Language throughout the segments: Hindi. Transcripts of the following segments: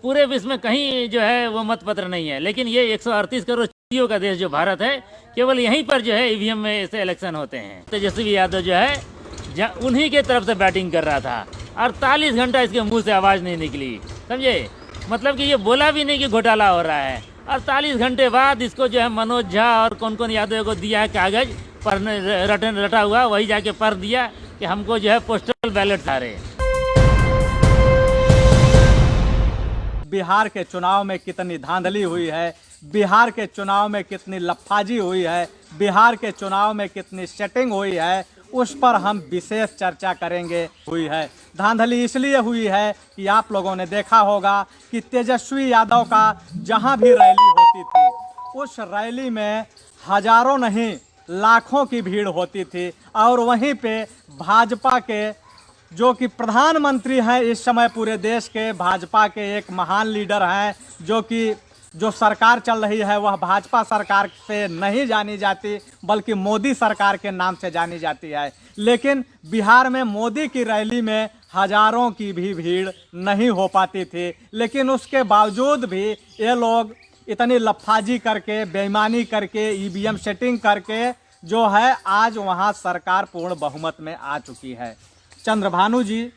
पूरे विश्व में कहीं जो है वो मत पत्र नहीं है, लेकिन ये 138 करोड़ चिड़ियों का देश जो भारत है, केवल यहीं पर जो है ईवीएम में ऐसे इलेक्शन होते हैं। तेजस्वी यादव जो है उन्हीं के तरफ से बैटिंग कर रहा था। 48 घंटा इसके मुंह से आवाज़ नहीं निकली, समझे, मतलब कि ये बोला भी नहीं कि घोटाला हो रहा है। 48 घंटे बाद इसको जो है मनोज झा और कौन कौन यादव को दिया है कागज पर रटा हुआ, वही जाके पढ़ दिया कि हमको जो है पोस्टल बैलेट था रहे। बिहार के चुनाव में कितनी धांधली हुई है, बिहार के चुनाव में कितनी लफाजी हुई है, बिहार के चुनाव में कितनी सेटिंग हुई है, उस पर हम विशेष चर्चा करेंगे। हुई है धांधली इसलिए हुई है कि आप लोगों ने देखा होगा कि तेजस्वी यादव का जहां भी रैली होती थी उस रैली में हजारों नहीं लाखों की भीड़ होती थी, और वहीं पे भाजपा के जो कि प्रधानमंत्री हैं इस समय पूरे देश के, भाजपा के एक महान लीडर हैं, जो सरकार चल रही है वह भाजपा सरकार से नहीं जानी जाती बल्कि मोदी सरकार के नाम से जानी जाती है। लेकिन बिहार में मोदी की रैली में हजारों की भी भीड़ नहीं हो पाती थी, लेकिन उसके बावजूद भी ये लोग इतनी लफाजी करके, बेईमानी करके, ईवीएम सेटिंग करके जो है आज वहाँ सरकार पूर्ण बहुमत में आ चुकी है। चंद्रभानु जी,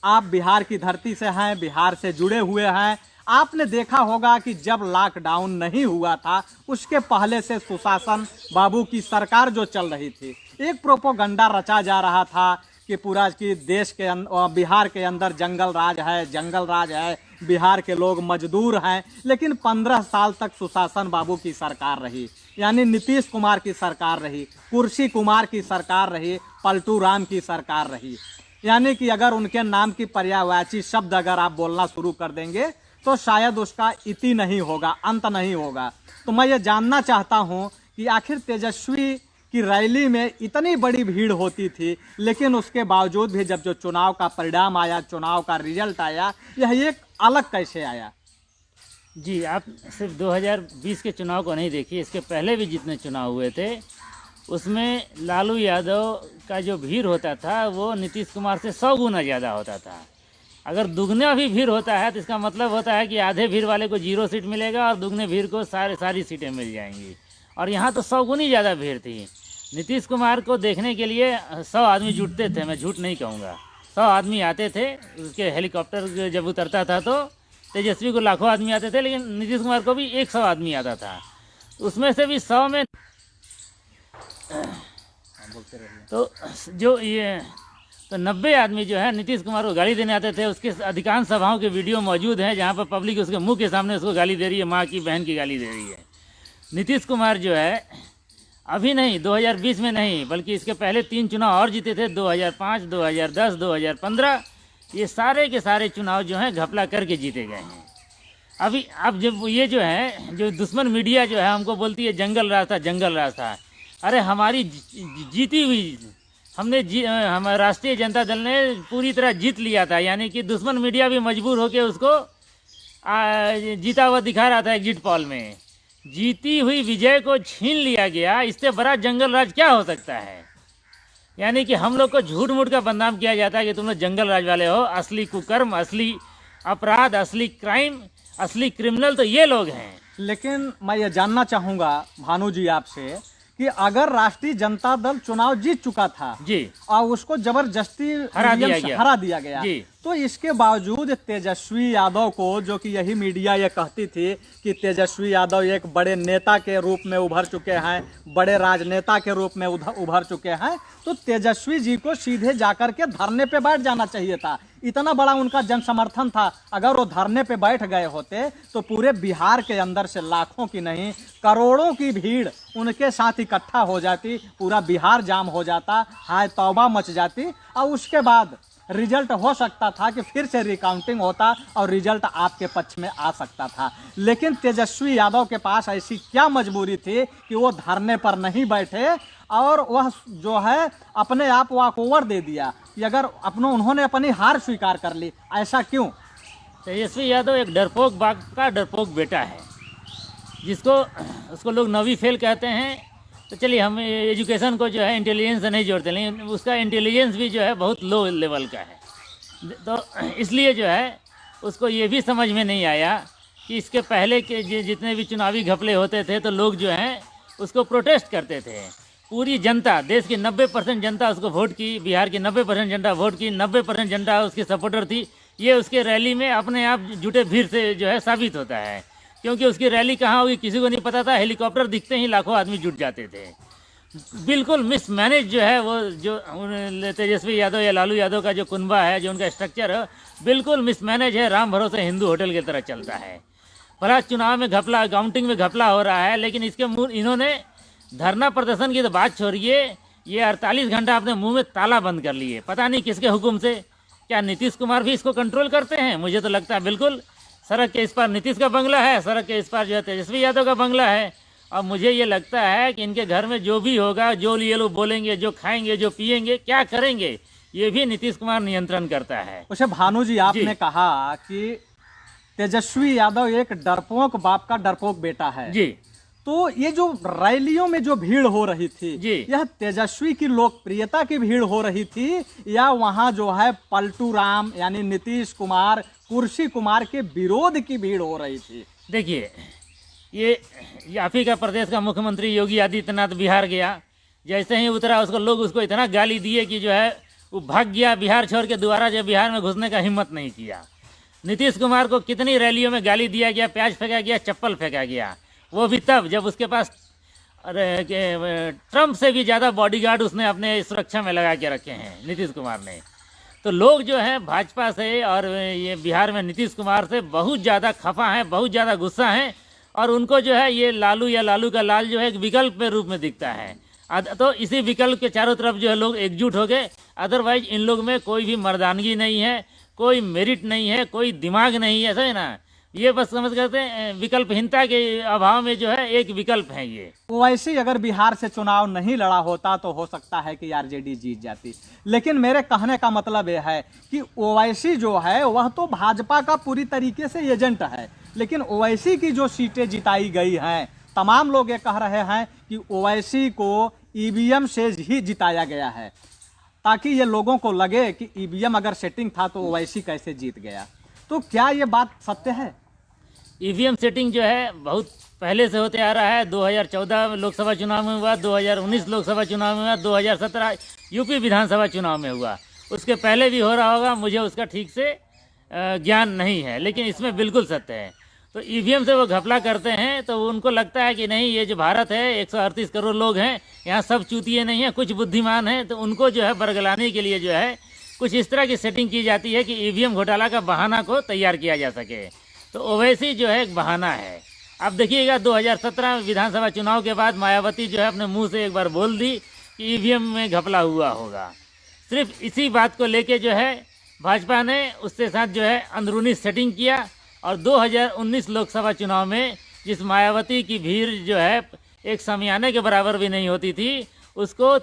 आप बिहार की धरती से हैं, बिहार से जुड़े हुए हैं। आपने देखा होगा कि जब लॉकडाउन नहीं हुआ था उसके पहले से सुशासन बाबू की सरकार जो चल रही थी, एक प्रोपोगंडा रचा जा रहा था कि पूरा कि देश के बिहार के अंदर जंगल राज है, बिहार के लोग मजदूर हैं। लेकिन 15 साल तक सुशासन बाबू की सरकार रही, यानी नीतीश कुमार की सरकार रही, कुर्सी कुमार की सरकार रही, पलटू राम की सरकार रही। यानी कि अगर उनके नाम की पर्यायवाची शब्द अगर आप बोलना शुरू कर देंगे तो शायद उसका इति नहीं होगा, अंत नहीं होगा। तो मैं ये जानना चाहता हूँ कि आखिर तेजस्वी की रैली में इतनी बड़ी भीड़ होती थी, लेकिन उसके बावजूद भी जब जो चुनाव का परिणाम आया, चुनाव का रिजल्ट आया, यह एक अलग कैसे आया? जी, आप सिर्फ 2020 के चुनाव को नहीं देखिए, इसके पहले भी जितने चुनाव हुए थे उसमें लालू यादव का जो भीड़ होता था वो नीतीश कुमार से 100 गुना ज़्यादा होता था। अगर दुगना भी भीड़ होता है तो इसका मतलब होता है कि आधे भीड़ वाले को 0 सीट मिलेगा और दुगने भीड़ को सारी सीटें मिल जाएंगी। और यहाँ तो 100 गुनी ज़्यादा भीड़ थी। नीतीश कुमार को देखने के लिए 100 आदमी जुटते थे, मैं झूठ नहीं कहूँगा, 100 आदमी आते थे। उसके हेलीकॉप्टर जब उतरता था तो तेजस्वी को लाखों आदमी आते थे, लेकिन नीतीश कुमार को भी 100 आदमी आता था। उसमें से भी 100 में तो जो ये तो 90 आदमी जो है नीतीश कुमार को गाली देने आते थे। उसके अधिकांश सभाओं के वीडियो मौजूद हैं जहाँ पर पब्लिक उसके मुंह के सामने उसको गाली दे रही है, माँ की बहन की गाली दे रही है। नीतीश कुमार जो है अभी नहीं, 2020 में नहीं, बल्कि इसके पहले 3 चुनाव और जीते थे, 2005, 2010, 2015। ये सारे के सारे चुनाव जो हैं घपला करके जीते गए हैं। अभी अब जब ये जो है, जो दुश्मन मीडिया जो है हमको बोलती है जंगल राज था। अरे हमारी जीती हुई हमारे राष्ट्रीय जनता दल ने पूरी तरह जीत लिया था, यानी कि दुश्मन मीडिया भी मजबूर होकर उसको जीता हुआ दिखा रहा था। एग्जिट पोल में जीती हुई विजय को छीन लिया गया। इससे बड़ा जंगल राज क्या हो सकता है? यानी कि हम लोग को झूठ मूठ का बदनाम किया जाता है कि तुम लोग जंगल राज वाले हो। असली कुकर्म, असली अपराध, असली क्राइम, असली क्रिमिनल तो ये लोग हैं। लेकिन मैं ये जानना चाहूँगा भानु जी आपसे कि अगर राष्ट्रीय जनता दल चुनाव जीत चुका था जी और उसको जबरदस्ती हरा दिया गया जी, तो इसके बावजूद तेजस्वी यादव को, जो कि यही मीडिया ये कहती थी कि तेजस्वी यादव एक बड़े नेता के रूप में उभर चुके हैं, बड़े राजनेता के रूप में उभर चुके हैं, तो तेजस्वी जी को सीधे जाकर के धरने पे बैठ जाना चाहिए था। इतना बड़ा उनका जन समर्थन था। अगर वो धरने पे बैठ गए होते तो पूरे बिहार के अंदर से लाखों की नहीं करोड़ों की भीड़ उनके साथ इकट्ठा हो जाती, पूरा बिहार जाम हो जाता, हाय तौबा मच जाती, और उसके बाद रिजल्ट हो सकता था कि फिर से रिकाउंटिंग होता और रिजल्ट आपके पक्ष में आ सकता था। लेकिन तेजस्वी यादव के पास ऐसी क्या मजबूरी थी कि वो धरने पर नहीं बैठे और वह जो है अपने आप वॉकओवर दे दिया कि अगर उन्होंने अपनी हार स्वीकार कर ली। ऐसा क्यों? तेजस्वी यादव एक डरपोक बाग का डरपोक बेटा है, उसको लोग नवी फेल कहते हैं। तो चलिए हम एजुकेशन को जो है इंटेलिजेंस से नहीं जोड़ते, लेकिन उसका इंटेलिजेंस भी जो है बहुत लो लेवल का है। तो इसलिए जो है उसको ये भी समझ में नहीं आया कि इसके पहले के जितने भी चुनावी घपले होते थे तो लोग जो हैं उसको प्रोटेस्ट करते थे। पूरी जनता, देश की 90% जनता उसको वोट की, बिहार की 90% जनता वोट की, 90% जनता उसकी सपोर्टर थी। ये उसके रैली में अपने आप जुटे भीड़ से जो है साबित होता है, क्योंकि उसकी रैली कहाँ होगी किसी को नहीं पता था। हेलीकॉप्टर दिखते ही लाखों आदमी जुट जाते थे। बिल्कुल मिसमैनेज जो है वो जो तेजस्वी यादव या लालू यादव का जो कुनबा है, जो उनका स्ट्रक्चर है, बिल्कुल मिसमैनेज है। राम भरोसे हिंदू होटल की तरह चलता है। भला चुनाव में घपला, काउंटिंग में घपला हो रहा है, लेकिन इसके इन्होंने धरना प्रदर्शन की तो बात छोड़िए, ये 48 घंटा अपने मुंह में ताला बंद कर लिए। पता नहीं किसके हुक्म से। क्या नीतीश कुमार भी इसको कंट्रोल करते हैं? मुझे तो लगता है बिल्कुल। सड़क के इस पार नीतीश का बंगला है, सड़क के इस पार जो है तेजस्वी यादव का बंगला है। और मुझे ये लगता है कि इनके घर में जो भी होगा, जो ये लोग बोलेंगे, जो खाएंगे, जो पिएंगे, क्या करेंगे, ये भी नीतीश कुमार नियंत्रण करता है। उसे भानु जी, आपने कहा कि तेजस्वी यादव एक डरपोक बाप का डरपोक बेटा है जी। तो ये जो रैलियों में जो भीड़ हो रही थी जी, यह तेजस्वी की लोकप्रियता की भीड़ हो रही थी या वहां जो है पलटू राम यानी नीतीश कुमार, कुर्सी कुमार के विरोध की भीड़ हो रही थी? देखिए, ये आप ही का प्रदेश का मुख्यमंत्री योगी आदित्यनाथ बिहार गया। जैसे ही उतरा उसको इतना गाली दिए कि जो है वो भाग गया बिहार छोड़ के, दोबारा जो बिहार में घुसने का हिम्मत नहीं किया। नीतीश कुमार को कितनी रैलियों में गाली दिया गया, प्याज फेंका गया, चप्पल फेंका गया, वो भी तब जब उसके पास ट्रम्प से भी ज़्यादा बॉडीगार्ड उसने अपने सुरक्षा में लगा के रखे हैं नीतीश कुमार ने। तो लोग जो है भाजपा से और ये बिहार में नीतीश कुमार से बहुत ज़्यादा खफा हैं, बहुत ज़्यादा गुस्सा हैं, और उनको जो है ये लालू या लालू का लाल जो है एक विकल्प के रूप में दिखता है। तो इसी विकल्प के चारों तरफ जो है लोग एकजुट हो गए। अदरवाइज इन लोग में कोई भी मर्दानगी नहीं है, कोई मेरिट नहीं है, कोई दिमाग नहीं है, ऐसा है ना। ये बस समझ करते हैं विकल्पहीनता के अभाव में जो है एक विकल्प है ये। ओवैसी अगर बिहार से चुनाव नहीं लड़ा होता तो हो सकता है कि आरजेडी जीत जाती, लेकिन मेरे कहने का मतलब यह है कि ओवैसी जो है वह तो भाजपा का पूरी तरीके से एजेंट है, लेकिन ओवैसी की जो सीटें जिताई गई हैं, तमाम लोग ये कह रहे हैं कि ओवैसी को ईवीएम से ही जिताया गया है, ताकि ये लोगों को लगे कि ईवीएम अगर सेटिंग था तो ओवैसी कैसे जीत गया। तो क्या ये बात सत्य है? ईवीएम सेटिंग जो है बहुत पहले से होते आ रहा है। 2014 लोकसभा चुनाव में हुआ, 2019 लोकसभा चुनाव में हुआ, 2017 यूपी विधानसभा चुनाव में हुआ। उसके पहले भी हो रहा होगा, मुझे उसका ठीक से ज्ञान नहीं है, लेकिन इसमें बिल्कुल सत्य है। तो ईवीएम से वो घपला करते हैं तो उनको लगता है कि नहीं, ये जो भारत है 138 करोड़ लोग हैं, यहाँ सब चूतिए नहीं हैं, कुछ बुद्धिमान हैं। तो उनको जो है बरगलाने के लिए जो है कुछ इस तरह की सेटिंग की जाती है कि ईवीएम घोटाला का बहाना को तैयार किया जा सके। तो ओवैसी जो है एक बहाना है। अब देखिएगा 2017 विधानसभा चुनाव के बाद मायावती जो है अपने मुंह से एक बार बोल दी कि ईवीएम में घपला हुआ होगा। सिर्फ इसी बात को लेके जो है भाजपा ने उसके साथ जो है अंदरूनी सेटिंग किया, और 2019 लोकसभा चुनाव में जिस मायावती की भीड़ जो है एक समियाने के बराबर भी नहीं होती थी, उसको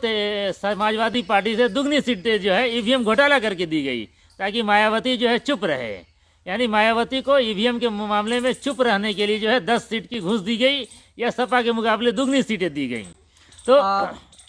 समाजवादी पार्टी से दुगनी सीटें जो है ईवीएम घोटाला करके दी गई, ताकि मायावती जो है चुप रहे। यानी मायावती को ईवीएम के मामले में चुप रहने के लिए जो है 10 सीट की घूस दी गई, या सपा के मुकाबले दुगनी सीटें दी गई। तो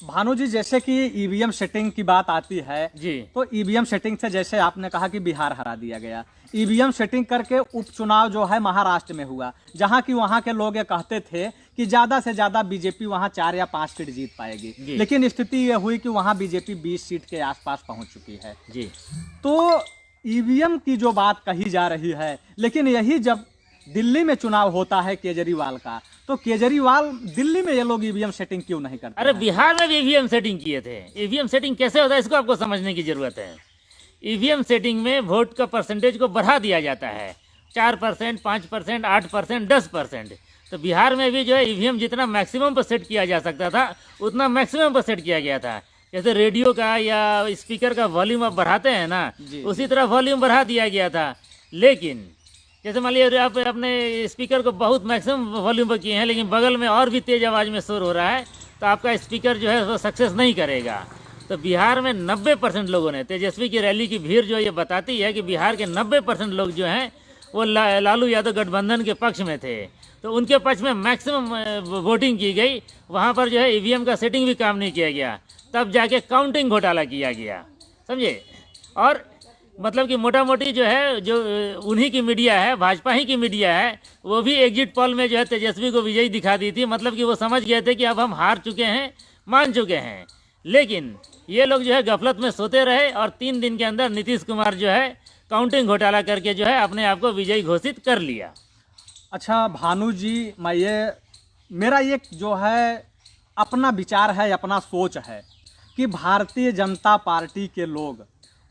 भानु जी, जैसे कि ईवीएम सेटिंग की बात आती है जी, तो ईवीएम सेटिंग से जैसे आपने कहा कि बिहार हरा दिया गया, ईवीएम सेटिंग करके उपचुनाव जो है महाराष्ट्र में हुआ, जहां की वहां के लोग ये कहते थे कि ज्यादा से ज्यादा बीजेपी वहां 4 या 5 सीट जीत पाएगी, लेकिन स्थिति ये हुई कि वहां बीजेपी 20 सीट के आसपास पहुंच चुकी है जी। तो ईवीएम की जो बात कही जा रही है, लेकिन यही जब दिल्ली में चुनाव होता है केजरीवाल का, तो केजरीवाल दिल्ली में ये लोग ईवीएम सेटिंग क्यों नहीं करते? अरे बिहार में भी ईवीएम सेटिंग किए थे। ईवीएम सेटिंग कैसे होता है इसको आपको समझने की जरूरत है। ईवीएम सेटिंग में वोट का परसेंटेज को बढ़ा दिया जाता है, 4%, 5%, 8%, 10%। तो बिहार में भी जो है ईवीएम जितना मैक्सिमम पर सेट किया जा सकता था उतना मैक्सिमम पर सेट किया गया था। जैसे रेडियो का या स्पीकर का वॉल्यूम आप बढ़ाते हैं ना, उसी तरह वॉल्यूम बढ़ा दिया गया था। लेकिन जैसे मान लीजिए आप अपने स्पीकर को बहुत मैक्सिमम वॉल्यूम पर किए हैं, लेकिन बगल में और भी तेज आवाज़ में शोर हो रहा है, तो आपका स्पीकर जो है वो सक्सेस नहीं करेगा। तो बिहार में 90% लोगों ने, तेजस्वी की रैली की भीड़ जो ये बताती है कि बिहार के 90% लोग जो हैं वो लालू यादव गठबंधन के पक्ष में थे। तो उनके पक्ष में मैक्सिमम वोटिंग की गई। वहाँ पर जो है ईवीएम का सेटिंग भी काम नहीं किया गया, तब जाके काउंटिंग घोटाला किया गया, समझे। और मतलब कि मोटा मोटी जो है, जो उन्हीं की मीडिया है, भाजपा ही की मीडिया है, वो भी एग्जिट पोल में जो है तेजस्वी को विजयी दिखा दी थी। मतलब कि वो समझ गए थे कि अब हम हार चुके हैं, मान चुके हैं। लेकिन ये लोग जो है गफलत में सोते रहे और 3 दिन के अंदर नीतीश कुमार जो है काउंटिंग घोटाला करके जो है अपने आप को विजयी घोषित कर लिया। अच्छा भानु जी, मेरा ये जो है अपना विचार है, अपना सोच है कि भारतीय जनता पार्टी के लोग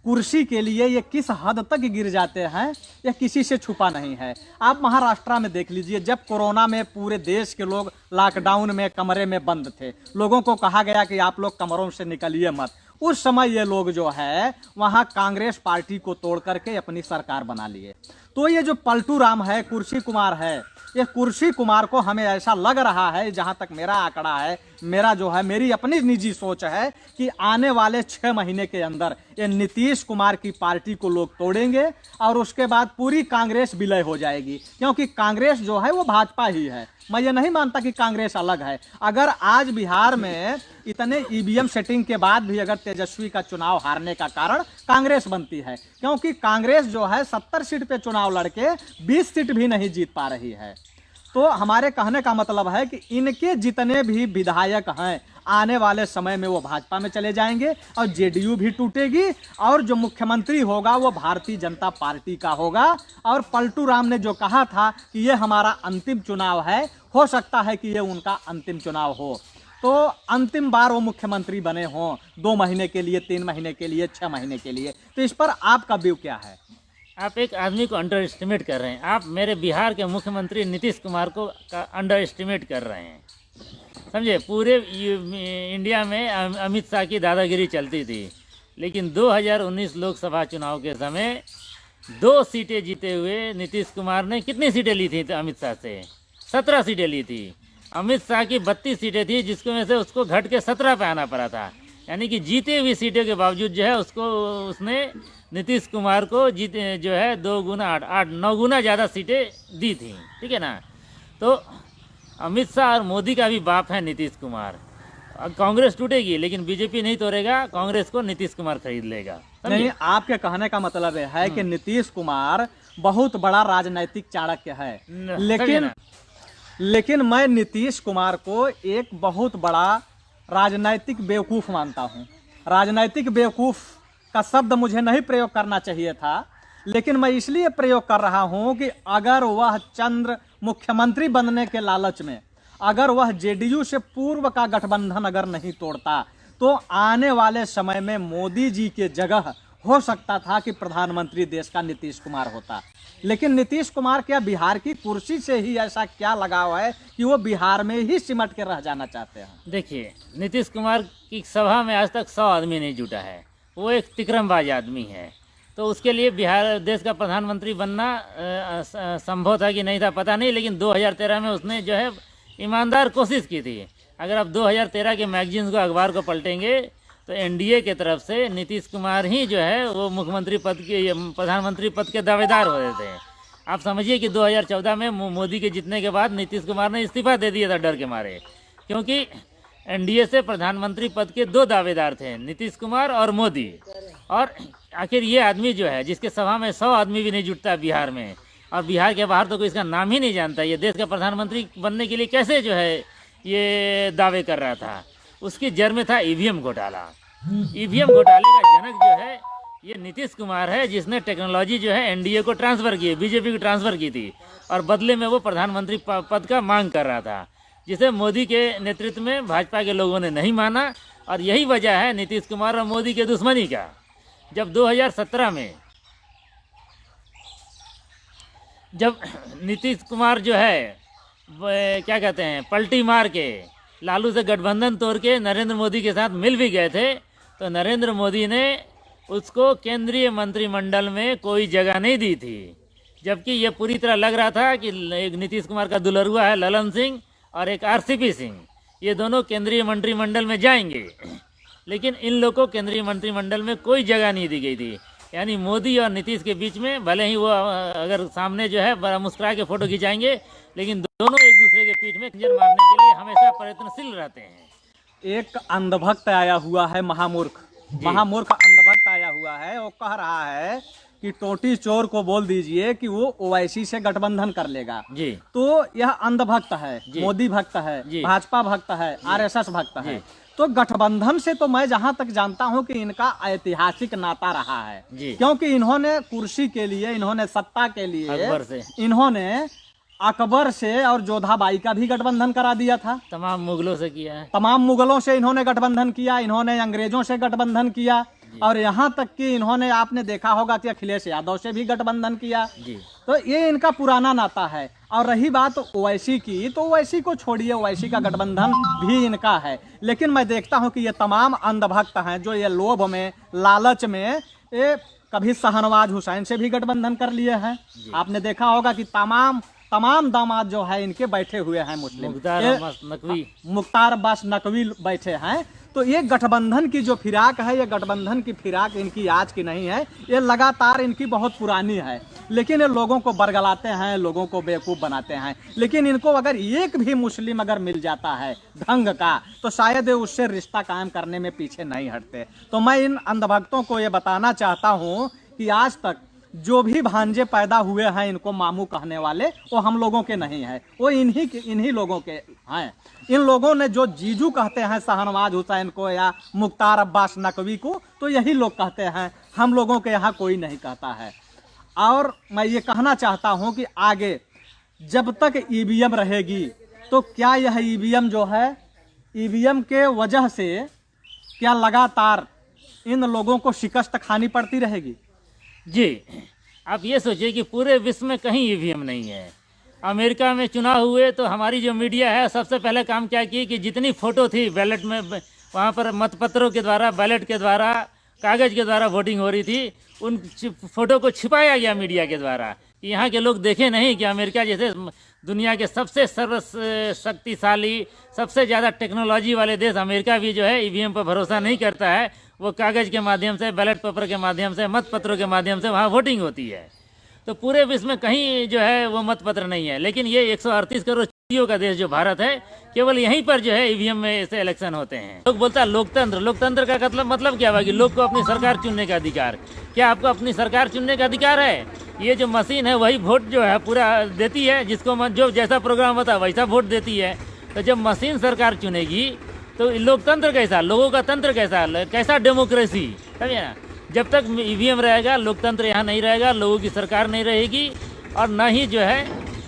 कुर्सी के लिए ये किस हद तक गिर जाते हैं, यह किसी से छुपा नहीं है। आप महाराष्ट्र में देख लीजिए, जब कोरोना में पूरे देश के लोग लॉकडाउन में कमरे में बंद थे, लोगों को कहा गया कि आप लोग कमरों से निकलिए मत, उस समय ये लोग जो है वहाँ कांग्रेस पार्टी को तोड़ करके अपनी सरकार बना लिए। तो ये जो पलटू राम है, कुर्सी कुमार है, ये कुर्सी कुमार को हमें ऐसा लग रहा है, जहाँ तक मेरा आंकड़ा है, मेरा जो है मेरी अपनी निजी सोच है कि आने वाले 6 महीने के अंदर ये नीतीश कुमार की पार्टी को लोग तोड़ेंगे और उसके बाद पूरी कांग्रेस विलय हो जाएगी। क्योंकि कांग्रेस जो है वो भाजपा ही है। मैं ये नहीं मानता कि कांग्रेस अलग है। अगर आज बिहार में इतने ईवीएम सेटिंग के बाद भी अगर तेजस्वी का चुनाव हारने का कारण कांग्रेस बनती है, क्योंकि कांग्रेस जो है 70 सीट पे चुनाव लड़के 20 सीट भी नहीं जीत पा रही है। तो हमारे कहने का मतलब है कि इनके जितने भी विधायक हैं आने वाले समय में वो भाजपा में चले जाएंगे और जेडीयू भी टूटेगी और जो मुख्यमंत्री होगा वो भारतीय जनता पार्टी का होगा। और पलटू राम ने जो कहा था कि ये हमारा अंतिम चुनाव है, हो सकता है कि ये उनका अंतिम चुनाव हो, तो अंतिम बार वो मुख्यमंत्री बने हों 2 महीने के लिए, 3 महीने के लिए, 6 महीने के लिए। तो इस पर आपका व्यू क्या है? आप एक आदमी को अंडर एस्टिमेट कर रहे हैं। आप मेरे बिहार के मुख्यमंत्री नीतीश कुमार को अंडर एस्टिमेट कर रहे हैं, समझे। पूरे इंडिया में अमित शाह की दादागिरी चलती थी, लेकिन 2019 लोकसभा चुनाव के समय 2 सीटें जीते हुए नीतीश कुमार ने कितनी सीटें ली थी? तो अमित शाह से 17 सीटें ली थी। अमित शाह की 32 सीटें थी, जिसको में से उसको घट के 17 पे आना पड़ा था। यानी कि जीते हुई सीटों के बावजूद जो है उसने नीतीश कुमार को जो है 2 गुना 9 गुना ज़्यादा सीटें दी थी, ठीक है ना। तो अमित शाह और मोदी का भी बाप है नीतीश कुमार। कांग्रेस टूटेगी लेकिन बीजेपी नहीं तोड़ेगा, कांग्रेस को नीतीश कुमार खरीद लेगा। नहीं, आपके कहने का मतलब है कि नीतीश कुमार बहुत बड़ा राजनीतिक चाणक्य है, लेकिन मैं नीतीश कुमार को एक बहुत बड़ा राजनीतिक बेवकूफ़ मानता हूँ। राजनीतिक बेवकूफ़ का शब्द मुझे नहीं प्रयोग करना चाहिए था, लेकिन मैं इसलिए प्रयोग कर रहा हूँ कि अगर वह चंद्र मुख्यमंत्री बनने के लालच में अगर वह जेडीयू से पूर्व का गठबंधन अगर नहीं तोड़ता, तो आने वाले समय में मोदी जी के जगह हो सकता था कि प्रधानमंत्री देश का नीतीश कुमार होता। लेकिन नीतीश कुमार क्या बिहार की कुर्सी से ही ऐसा क्या लगाव है कि वो बिहार में ही सिमट के रह जाना चाहते हैं? देखिए, नीतीश कुमार की सभा में आज तक 100 आदमी नहीं जुटा है। वो एक तिकरमबाज आदमी है, तो उसके लिए बिहार देश का प्रधानमंत्री बनना संभव था कि नहीं था पता नहीं, लेकिन 2013 में उसने जो है ईमानदार कोशिश की थी। अगर आप 2013 के मैगजीन्स को, अखबार को पलटेंगे तो एनडीए के तरफ से नीतीश कुमार ही जो है वो मुख्यमंत्री पद के, प्रधानमंत्री पद के दावेदार हो रहे थे। आप समझिए कि 2014 में मोदी के जीतने के बाद नीतीश कुमार ने इस्तीफा दे दिया था डर के मारे, क्योंकि एनडीए से प्रधानमंत्री पद के 2 दावेदार थे, नीतीश कुमार और मोदी। और आखिर ये आदमी जो है जिसके सभा में 100 आदमी भी नहीं जुटता बिहार में, और बिहार के बाहर तो कोई इसका नाम ही नहीं जानता, ये देश का प्रधानमंत्री बनने के लिए कैसे जो है ये दावे कर रहा था? उसकी जड़ में था ईवीएम घोटाला। ईवीएम घोटाले का जनक जो है ये नीतीश कुमार है, जिसने टेक्नोलॉजी जो है एनडीए को ट्रांसफ़र की, बीजेपी को ट्रांसफ़र की थी, और बदले में वो प्रधानमंत्री पद का मांग कर रहा था, जिसे मोदी के नेतृत्व में भाजपा के लोगों ने नहीं माना। और यही वजह है नीतीश कुमार और मोदी के दुश्मनी का। जब 2017 में जब नीतीश कुमार जो है क्या कहते हैं पलटी मार के लालू से गठबंधन तोड़ के नरेंद्र मोदी के साथ मिल भी गए थे, तो नरेंद्र मोदी ने उसको केंद्रीय मंत्रिमंडल में कोई जगह नहीं दी थी, जबकि ये पूरी तरह लग रहा था कि एक नीतीश कुमार का दुलरुआ है ललन सिंह और एक आरसीपी सिंह, ये दोनों केंद्रीय मंत्रिमंडल में जाएंगे, लेकिन इन लोगों को केंद्रीय मंत्रिमंडल में कोई जगह नहीं दी गई थी। यानी मोदी और नीतीश के बीच में भले ही वो अगर सामने जो है बड़ा मुस्कुरा के फोटो खिंचाएंगे, लेकिन दोनों एक दूसरे के पीठ में खंजर मारने के लिए हमेशा प्रयत्नशील रहते हैं। एक अंधभक्त आया हुआ है, महामूर्ख अंधभक्त फैक्ट आया हुआ है, वो कह रहा है कि टोटी चोर को बोल दीजिए कि वो ओवैसी से गठबंधन कर लेगा जी। तो यह अंधभक्त है, जी। मोदी भक्त है, जी। भाजपा भक्त है, आरएसएस भक्त है। तो गठबंधन से तो मैं जहां तक जानता हूं कि इनका ऐतिहासिक नाता रहा है, क्योंकि इन्होंने कुर्सी के लिए, इन्होंने सत्ता के लिए, इन्होंने अकबर से और जोधाबाई का भी गठबंधन करा दिया था। तमाम मुगलों से किया है, तमाम मुगलों से इन्होंने गठबंधन किया, इन्होंने अंग्रेजों से गठबंधन किया, और यहाँ तक कि इन्होंने, आपने देखा होगा कि अखिलेश यादव से भी गठबंधन किया जी। तो ये इनका पुराना नाता है। और रही बात ओवैसी की, तो ओवैसी को छोड़िए, ओवैसी का गठबंधन भी इनका है। लेकिन मैं देखता हूँ कि ये तमाम अंधभक्त हैं जो ये लोभ में, लालच में, ये कभी शाहनवाज हुसैन से भी गठबंधन कर लिए हैं। आपने देखा होगा कि तमाम दामाद जो है इनके बैठे हुए हैं मुस्लिम, मुख्तार अब्बास नकवी बैठे हैं। तो ये गठबंधन की जो फिराक है, ये गठबंधन की फिराक इनकी आज की नहीं है, ये लगातार इनकी बहुत पुरानी है। लेकिन ये लोगों को बरगलाते हैं, लोगों को बेवकूफ़ बनाते हैं। लेकिन इनको अगर एक भी मुस्लिम अगर मिल जाता है ढंग का, तो शायद ये उससे रिश्ता कायम करने में पीछे नहीं हटते। तो मैं इन अंधभक्तों को ये बताना चाहता हूँ कि आज तक जो भी भांजे पैदा हुए हैं इनको मामू कहने वाले, वो हम लोगों के नहीं है, वो इन्हीं लोगों के हैं। इन लोगों ने जो जीजू कहते हैं शाहनवाज हुसैन को या मुख्तार अब्बास नकवी को, तो यही लोग कहते हैं, हम लोगों के यहाँ कोई नहीं कहता है। और मैं ये कहना चाहता हूँ कि आगे जब तक ईवीएम रहेगी, तो क्या यह ईवीएम जो है, ईवीएम के वजह से क्या लगातार इन लोगों को शिकस्त खानी पड़ती रहेगी? जी, आप ये सोचिए कि पूरे विश्व में कहीं ईवीएम नहीं है। अमेरिका में चुनाव हुए तो हमारी जो मीडिया है सबसे पहले काम क्या की कि जितनी फ़ोटो थी बैलेट में, वहाँ पर मतपत्रों के द्वारा, बैलेट के द्वारा, कागज़ के द्वारा वोटिंग हो रही थी, उन फ़ोटो को छिपाया गया मीडिया के द्वारा। यहाँ के लोग देखे नहीं कि अमेरिका जैसे दुनिया के सबसे सर्वशक्तिशाली, सबसे ज़्यादा टेक्नोलॉजी वाले देश अमेरिका भी जो है ईवीएम पर भरोसा नहीं करता है। वो कागज़ के माध्यम से, बैलेट पेपर के माध्यम से, मतपत्रों के माध्यम से वहाँ वोटिंग होती है। तो पूरे विश्व में कहीं जो है वो मतपत्र नहीं है। लेकिन ये 138 करोड़ चिड़ियों का देश जो भारत है, केवल यहीं पर जो है ईवीएम में ऐसे इलेक्शन होते हैं। लोग बोलता है लोकतंत्र, लोकतंत्र का मतलब क्या हुआ कि लोग को अपनी सरकार चुनने का अधिकार। क्या आपको अपनी सरकार चुनने का अधिकार है? ये जो मशीन है वही वोट जो है पूरा देती है, जिसको जो जैसा प्रोग्राम होता है वैसा वोट देती है। तो जब मशीन सरकार चुनेगी तो लोकतंत्र कैसा, लोगों का तंत्र कैसा डेमोक्रेसी, समझे ना? जब तक ईवीएम रहेगा, लोकतंत्र यहाँ नहीं रहेगा, लोगों की सरकार नहीं रहेगी, और न ही जो है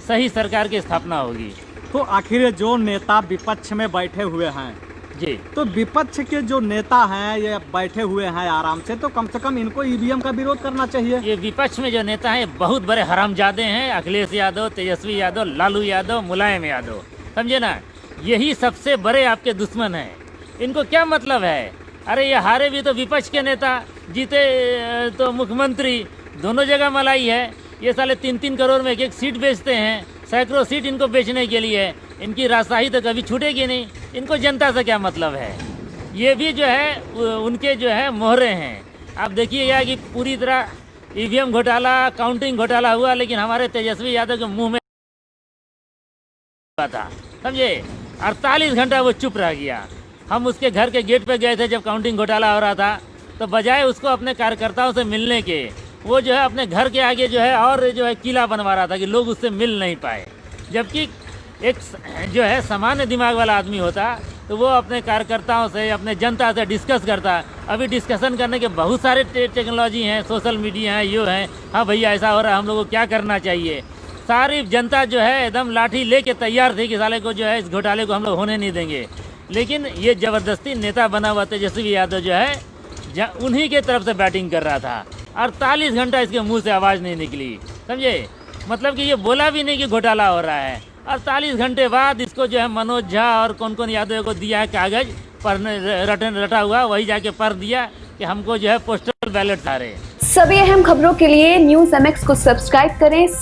सही सरकार की स्थापना होगी। तो आखिर जो नेता विपक्ष में बैठे हुए हैं जी, तो विपक्ष के जो नेता हैं ये बैठे हुए हैं आराम से, तो कम से कम इनको ईवीएम का विरोध करना चाहिए। ये विपक्ष में जो नेता हैं बहुत बड़े हरामजादे हैं। अखिलेश यादव, तेजस्वी यादव, लालू यादव, मुलायम यादव, समझे ना? यही सबसे बड़े आपके दुश्मन हैं। इनको क्या मतलब है? अरे ये हारे भी तो विपक्ष के नेता, जीते तो मुख्यमंत्री, दोनों जगह मलाई है। ये साले 3-3 करोड़ में एक सीट बेचते हैं, सैकड़ों सीट इनको बेचने के लिए। इनकी राजशाही तो कभी छूटेगी नहीं। इनको जनता से क्या मतलब है? ये भी जो है उनके जो है मोहरे हैं। आप देखिएगा कि पूरी तरह ईवीएम घोटाला, काउंटिंग घोटाला हुआ, लेकिन हमारे तेजस्वी यादव के मुंह में था, समझे? 48 घंटा वो चुप रह गया। हम उसके घर के गेट पे गए थे जब काउंटिंग घोटाला हो रहा था, तो बजाय उसको अपने कार्यकर्ताओं से मिलने के, वो जो है अपने घर के आगे जो है और जो है किला बनवा रहा था कि लोग उससे मिल नहीं पाए। जबकि एक जो है सामान्य दिमाग वाला आदमी होता तो वो अपने कार्यकर्ताओं से, अपने जनता से डिस्कस करता। अभी डिस्कशन करने के बहुत सारे टेक्नोलॉजी हैं, सोशल मीडिया है, ये है, हाँ भैया ऐसा हो रहा है, हम लोगों को क्या करना चाहिए। सारी जनता जो है एकदम लाठी लेके तैयार थी कि साले को जो है इस घोटाले को हम लोग होने नहीं देंगे। लेकिन ये ज़बरदस्ती नेता बना हुआ तेजस्वी यादव जो है उन्हीं के तरफ से बैटिंग कर रहा था। 48 घंटा इसके मुंह से आवाज़ नहीं निकली, समझे? मतलब कि ये बोला भी नहीं कि घोटाला हो रहा है। 48 घंटे बाद इसको जो है मनोज झा और कौन यादव को दिया है कागज़ पढ़ने रटा हुआ, वही जाके पढ़ दिया कि हमको जो है पोस्टल बैलेट आ रहे। सभी अहम खबरों के लिए न्यूज़ MX को सब्सक्राइब करें।